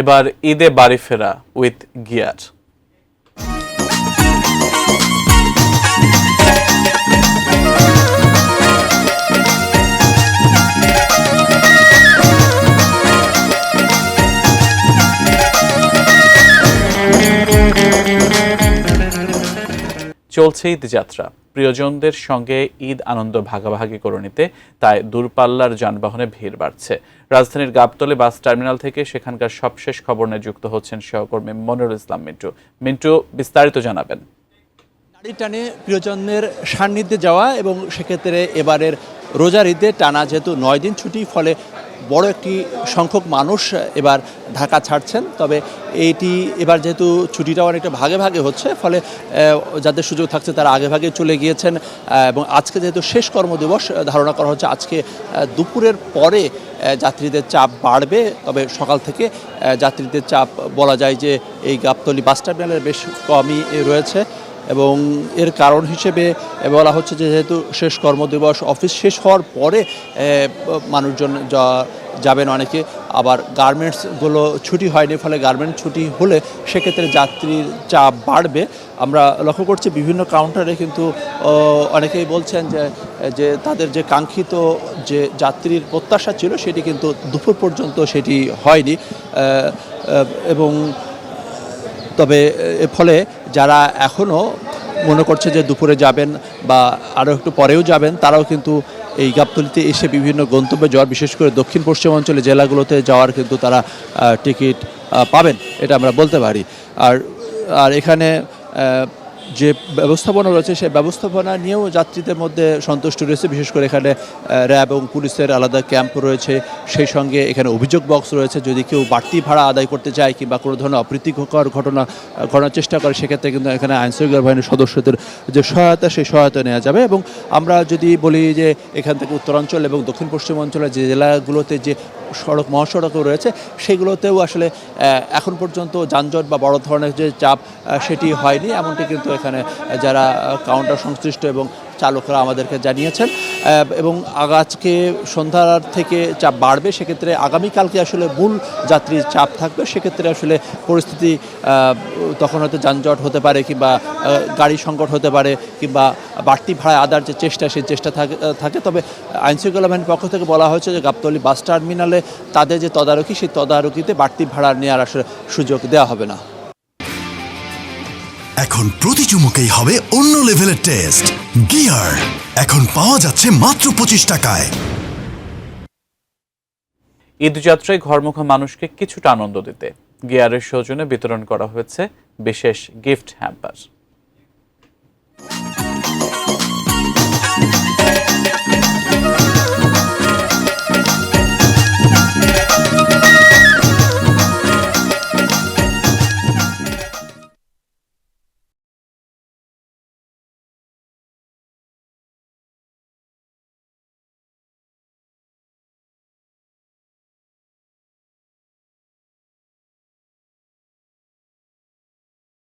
এবার ঈদে বাড়ি ফেরা উইথ গিয়ার। চলছে ঈদ যাত্রা, প্রিয়জনদের সঙ্গে ঈদ আনন্দ ভাগাভাগি করে নিতে তাই দূরপাল্লার যানবাহনে ভিড় বাড়ছে। রাজধানীর গাবতলী বাস টার্মিনাল থেকে সেখানকার সবশেষ খবর নিয়ে যুক্ত হচ্ছেন সহকর্মী মনিরুল ইসলাম মিন্টু। মিন্টু, বিস্তারিত জানাবেন। গাড়ি টানে প্রিয়জনের সান্নিধ্যে যাওয়া এবং সেক্ষেত্রে এবারের রোজার ঈদে টানা যেহেতু 9 দিন ছুটি, ফলে বড় একটি সংখ্যক মানুষ এবার ঢাকা ছাড়ছেন। তবে এইটি এবার যেহেতু ছুটিটা অনেকটা ভাগে ভাগে হচ্ছে, ফলে যাদের সুযোগ থাকছে তারা আগে ভাগে চলে গিয়েছেন। এবং আজকে যেহেতু শেষ কর্মদিবস, ধারণা করা হচ্ছে আজকে দুপুরের পরে যাত্রীদের চাপ বাড়বে। তবে সকাল থেকে যাত্রীদের চাপ বলা যায় যে এই গাবতলী বাস টার্মিনালের বেশ কমই রয়েছে। এবং এর কারণ হিসেবে বলা হচ্ছে যে যেহেতু শেষ কর্মদিবস, অফিস শেষ হওয়ার পরে মানুষজন যাবেন অনেকে, আবার গার্মেন্টসগুলো ছুটি হয়নি, ফলে গার্মেন্টস ছুটি হলে সেক্ষেত্রে যাত্রীর চাপ বাড়বে। আমরা লক্ষ্য করছি বিভিন্ন কাউন্টারে কিন্তু অনেকেই বলছেন যে তাদের যে কাঙ্ক্ষিত যে যাত্রীর প্রত্যাশা ছিল সেটি কিন্তু দুপুর পর্যন্ত সেটি হয়নি। এবং তবে এর ফলে যারা এখনও মনে করছে যে দুপুরে যাবেন বা আরও একটু পরেও যাবেন, তারাও কিন্তু এই গাবতলীতে এসে বিভিন্ন গন্তব্যে যাওয়ার, বিশেষ করে দক্ষিণ পশ্চিম অঞ্চলে জেলাগুলোতে যাওয়ার কিন্তু তারা টিকিট পাবেন, এটা আমরা বলতে পারি। আর এখানে যে ব্যবস্থাপনা রয়েছে সেই ব্যবস্থাপনা নিয়েও যাত্রীদের মধ্যে সন্তুষ্ট রয়েছে। বিশেষ করে এখানে র্যাব এবং পুলিশের আলাদা ক্যাম্প রয়েছে, সেই সঙ্গে এখানে অভিযোগ বক্স রয়েছে। যদি কেউ বাড়তি ভাড়া আদায় করতে চায় কিংবা কোনো ধরনের অপ্রীতিকর ঘটনা ঘটানোর চেষ্টা করে, সেক্ষেত্রে কিন্তু এখানে আইনশৃঙ্খলা বাহিনীর সদস্যদের যে সহায়তা, সেই সহায়তা নেওয়া যাবে। এবং আমরা যদি বলি যে এখান থেকে উত্তরাঞ্চল এবং দক্ষিণ পশ্চিম অঞ্চলের যে জেলাগুলোতে যে সড়ক মহাসড়কও রয়েছে, সেগুলোতেও আসলে এখন পর্যন্ত যানজট বা বড় ধরনের যে চাপ সেটি হয়নি, এমনটি কিন্তু এখানে যারা কাউন্টার সংশ্লিষ্ট এবং চালকরা আমাদেরকে জানিয়েছেন। এবং আজকে সন্ধ্যার থেকে চাপ বাড়বে, সেক্ষেত্রে আগামীকালকে আসলে মূল যাত্রীর চাপ থাকবে। সেক্ষেত্রে আসলে পরিস্থিতি তখন হয়তো যানজট হতে পারে, কিংবা গাড়ি সংকট হতে পারে, কিংবা বাড়তি ভাড়া আদার যে চেষ্টা, সেই চেষ্টা থাকে। তবে আইনশৃঙ্খলা বাহিনীর পক্ষ থেকে বলা হয়েছে যে গাবতলী বাস টার্মিনালে তাদের যে তদারকি, সেই তদারকিতে বাড়তি ভাড়া নেওয়ার আসলে সুযোগ দেওয়া হবে না। এখন প্রতি চুমুকেই হবে অন্য লেভেলের টেস্ট। গিয়ার এখন পাওয়া যাচ্ছে মাত্র 25 টাকায়। ঈদযাত্রায় ঘরমুখা মানুষকে কিছুটা আনন্দ দিতে গিয়ারের সৌজন্যে বিতরণ করা হয়েছে বিশেষ গিফট হ্যাম্পার।